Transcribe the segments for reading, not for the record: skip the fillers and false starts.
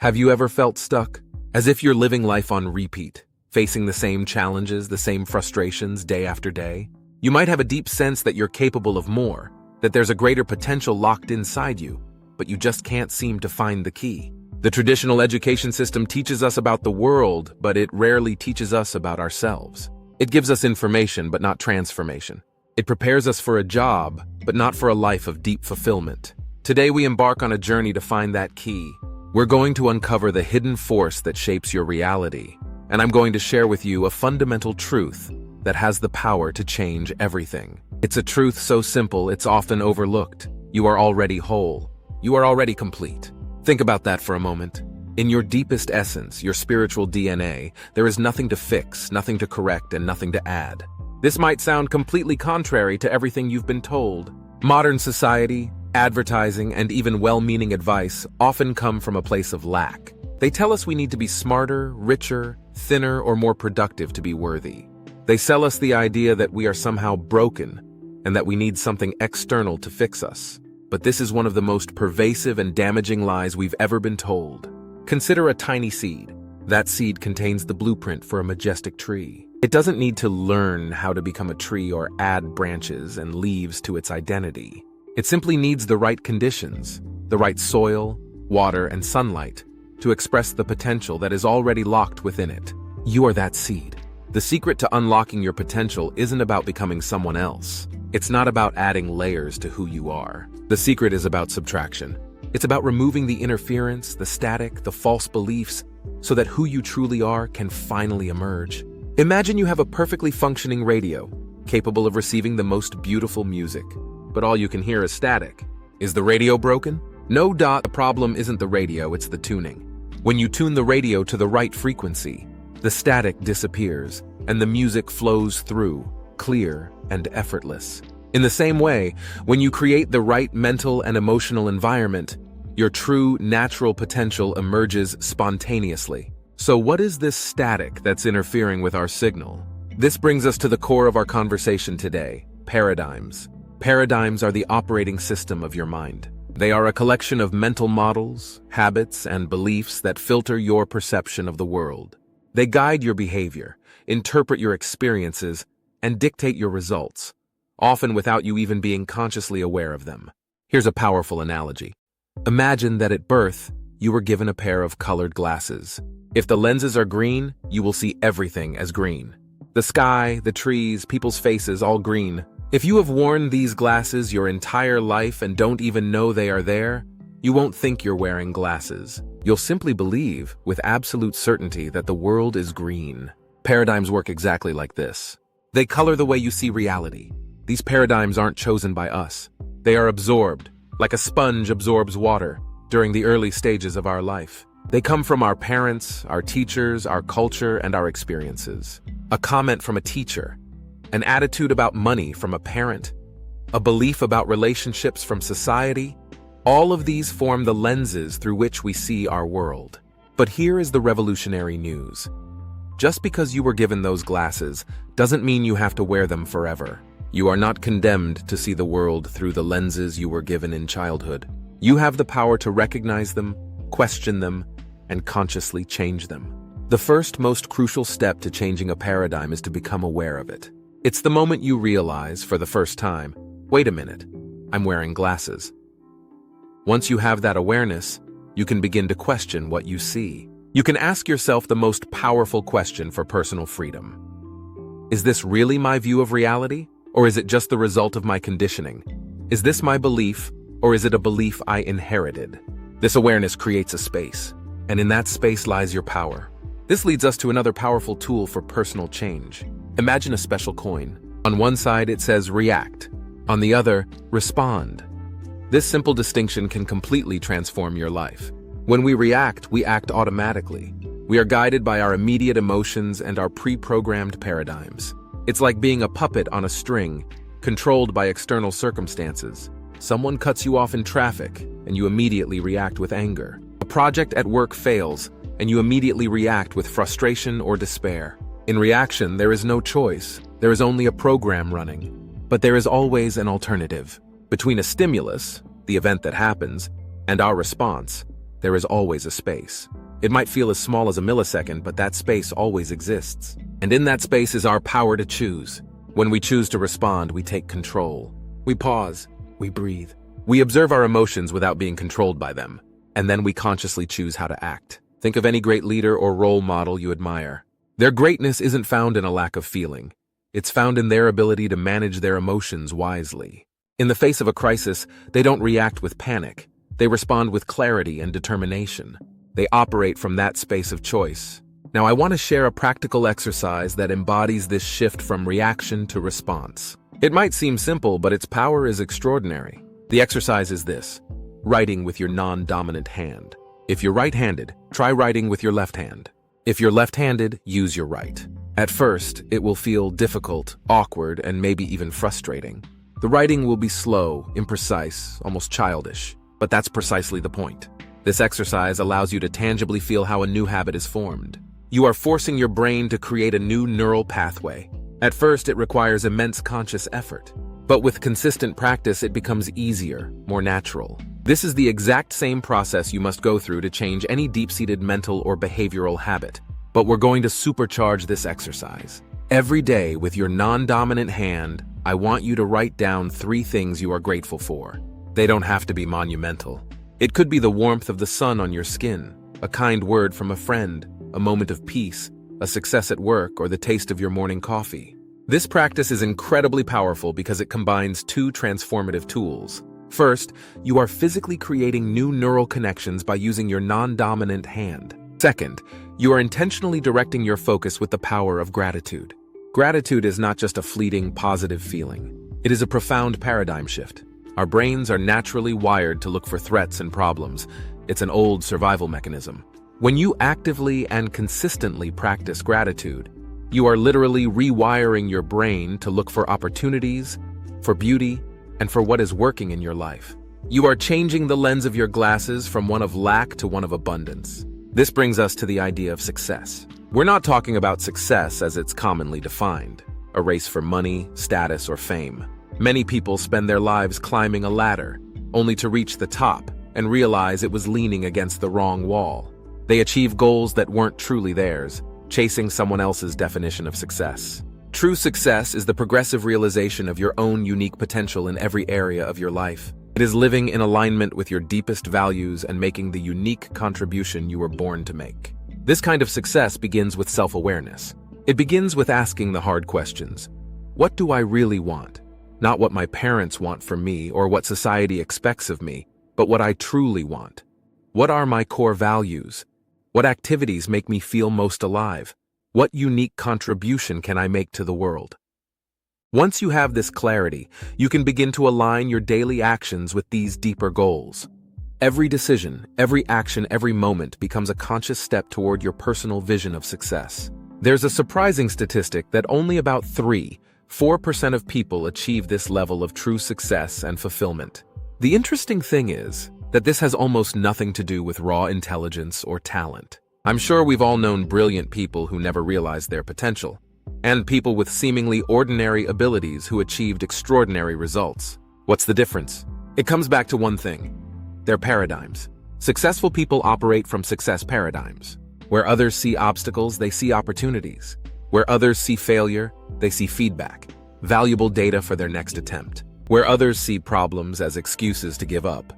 Have you ever felt stuck? As if you're living life on repeat, facing the same challenges, the same frustrations day after day? You might have a deep sense that you're capable of more, that there's a greater potential locked inside you, but you just can't seem to find the key. The traditional education system teaches us about the world, but it rarely teaches us about ourselves. It gives us information, but not transformation. It prepares us for a job, but not for a life of deep fulfillment. Today we embark on a journey to find that key. We're going to uncover the hidden force that shapes your reality, and I'm going to share with you a fundamental truth that has the power to change everything. It's a truth so simple it's often overlooked. You are already whole. You are already complete. Think about that for a moment. In your deepest essence, your spiritual DNA, there is nothing to fix, nothing to correct, and nothing to add. This might sound completely contrary to everything you've been told. Modern society, advertising, and even well-meaning advice often come from a place of lack. They tell us we need to be smarter, richer, thinner, or more productive to be worthy. They sell us the idea that we are somehow broken and that we need something external to fix us. But this is one of the most pervasive and damaging lies we've ever been told. Consider a tiny seed. That seed contains the blueprint for a majestic tree. It doesn't need to learn how to become a tree or add branches and leaves to its identity. It simply needs the right conditions, the right soil, water, and sunlight to express the potential that is already locked within it. You are that seed. The secret to unlocking your potential isn't about becoming someone else. It's not about adding layers to who you are. The secret is about subtraction. It's about removing the interference, the static, the false beliefs, so that who you truly are can finally emerge. Imagine you have a perfectly functioning radio, capable of receiving the most beautiful music. But all you can hear is static. Is the radio broken? No. The problem isn't the radio, it's the tuning. When you tune the radio to the right frequency, the static disappears and the music flows through, clear and effortless. In the same way, when you create the right mental and emotional environment, your true natural potential emerges spontaneously. So what is this static that's interfering with our signal? This brings us to the core of our conversation today: paradigms. Paradigms are the operating system of your mind. They are a collection of mental models, habits, and beliefs that filter your perception of the world. They guide your behavior, interpret your experiences, and dictate your results, often without you even being consciously aware of them. Here's a powerful analogy. Imagine that at birth, you were given a pair of colored glasses. If the lenses are green, you will see everything as green. The sky, the trees, people's faces, all green. If you have worn these glasses your entire life and don't even know they are there, you won't think you're wearing glasses. You'll simply believe with absolute certainty that the world is green. Paradigms work exactly like this. They color the way you see reality. These paradigms aren't chosen by us. They are absorbed, like a sponge absorbs water, during the early stages of our life. They come from our parents, our teachers, our culture, and our experiences. A comment from a teacher, an attitude about money from a parent, a belief about relationships from society. All of these form the lenses through which we see our world. But here is the revolutionary news. Just because you were given those glasses doesn't mean you have to wear them forever. You are not condemned to see the world through the lenses you were given in childhood. You have the power to recognize them, question them, and consciously change them. The first, most crucial step to changing a paradigm is to become aware of it. It's the moment you realize, for the first time, wait a minute, I'm wearing glasses. Once you have that awareness, you can begin to question what you see. You can ask yourself the most powerful question for personal freedom. Is this really my view of reality, or is it just the result of my conditioning? Is this my belief, or is it a belief I inherited? This awareness creates a space, and in that space lies your power. This leads us to another powerful tool for personal change. Imagine a special coin. On one side it says react, on the other, respond. This simple distinction can completely transform your life. When we react, we act automatically. We are guided by our immediate emotions and our pre-programmed paradigms. It's like being a puppet on a string, controlled by external circumstances. Someone cuts you off in traffic, and you immediately react with anger. A project at work fails, and you immediately react with frustration or despair. In reaction, there is no choice. There is only a program running. But there is always an alternative. Between a stimulus, the event that happens, and our response, there is always a space. It might feel as small as a millisecond, but that space always exists. And in that space is our power to choose. When we choose to respond, we take control. We pause, we breathe. We observe our emotions without being controlled by them, and then we consciously choose how to act. Think of any great leader or role model you admire. Their greatness isn't found in a lack of feeling. It's found in their ability to manage their emotions wisely. In the face of a crisis, they don't react with panic. They respond with clarity and determination. They operate from that space of choice. Now, I want to share a practical exercise that embodies this shift from reaction to response. It might seem simple, but its power is extraordinary. The exercise is this: writing with your non-dominant hand. If you're right-handed, try writing with your left hand. If you're left-handed, use your right. At first, it will feel difficult, awkward, and maybe even frustrating. The writing will be slow, imprecise, almost childish, but that's precisely the point. This exercise allows you to tangibly feel how a new habit is formed. You are forcing your brain to create a new neural pathway. At first, it requires immense conscious effort, but with consistent practice, it becomes easier, more natural. This is the exact same process you must go through to change any deep-seated mental or behavioral habit, but we're going to supercharge this exercise. Every day, with your non-dominant hand, I want you to write down 3 things you are grateful for. They don't have to be monumental. It could be the warmth of the sun on your skin, a kind word from a friend, a moment of peace, a success at work, or the taste of your morning coffee. This practice is incredibly powerful because it combines 2 transformative tools. First, you are physically creating new neural connections by using your non-dominant hand. Second, you are intentionally directing your focus with the power of gratitude. Gratitude is not just a fleeting, positive feeling. It is a profound paradigm shift. Our brains are naturally wired to look for threats and problems. It's an old survival mechanism. When you actively and consistently practice gratitude, you are literally rewiring your brain to look for opportunities, for beauty, and for what is working in your life. You are changing the lens of your glasses from one of lack to one of abundance. This brings us to the idea of success. We're not talking about success as it's commonly defined, a race for money, status, or fame. Many people spend their lives climbing a ladder, only to reach the top and realize it was leaning against the wrong wall. They achieve goals that weren't truly theirs, chasing someone else's definition of success. True success is the progressive realization of your own unique potential in every area of your life. It is living in alignment with your deepest values and making the unique contribution you were born to make. This kind of success begins with self-awareness. It begins with asking the hard questions. What do I really want? Not what my parents want from me or what society expects of me, but what I truly want. What are my core values? What activities make me feel most alive? What unique contribution can I make to the world? Once you have this clarity, you can begin to align your daily actions with these deeper goals. Every decision, every action, every moment becomes a conscious step toward your personal vision of success. There's a surprising statistic that only about 4% of people achieve this level of true success and fulfillment. The interesting thing is that this has almost nothing to do with raw intelligence or talent. I'm sure we've all known brilliant people who never realized their potential, and people with seemingly ordinary abilities who achieved extraordinary results. What's the difference? It comes back to one thing: their paradigms. Successful people operate from success paradigms. Where others see obstacles, they see opportunities. Where others see failure, they see feedback, valuable data for their next attempt. Where others see problems as excuses to give up,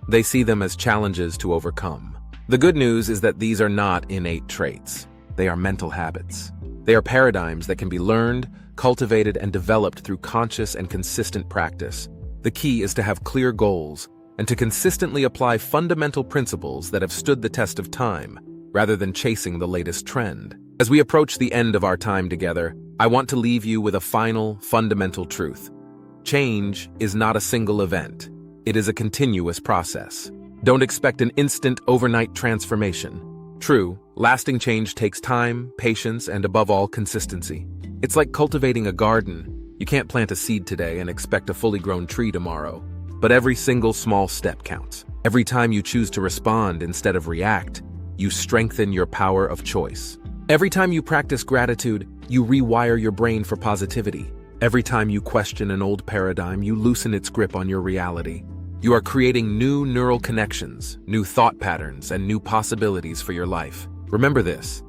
they see them as challenges to overcome. The good news is that these are not innate traits. They are mental habits. They are paradigms that can be learned, cultivated, and developed through conscious and consistent practice. The key is to have clear goals and to consistently apply fundamental principles that have stood the test of time, rather than chasing the latest trend. As we approach the end of our time together, I want to leave you with a final, fundamental truth. Change is not a single event. It is a continuous process. Don't expect an instant, overnight transformation. True, lasting change takes time, patience, and above all, consistency. It's like cultivating a garden. You can't plant a seed today and expect a fully grown tree tomorrow. But every single small step counts. Every time you choose to respond instead of react, you strengthen your power of choice. Every time you practice gratitude, you rewire your brain for positivity. Every time you question an old paradigm, you loosen its grip on your reality. You are creating new neural connections, new thought patterns, and new possibilities for your life. Remember this.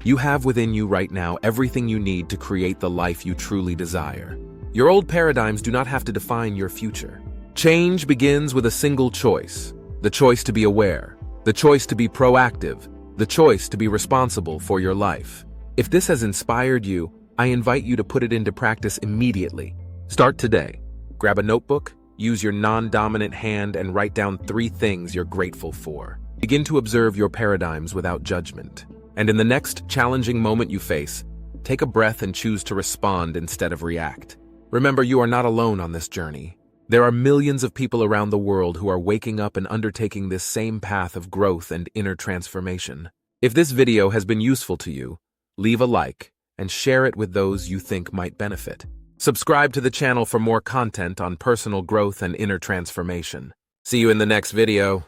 You have within you right now everything you need to create the life you truly desire. Your old paradigms do not have to define your future. Change begins with a single choice. The choice to be aware. The choice to be proactive. The choice to be responsible for your life. If this has inspired you, I invite you to put it into practice immediately. Start today. Grab a notebook, use your non-dominant hand, and write down 3 things you're grateful for. Begin to observe your paradigms without judgment. And in the next challenging moment you face, take a breath and choose to respond instead of react. Remember, you are not alone on this journey. There are millions of people around the world who are waking up and undertaking this same path of growth and inner transformation. If this video has been useful to you, leave a like and share it with those you think might benefit. Subscribe to the channel for more content on personal growth and inner transformation. See you in the next video.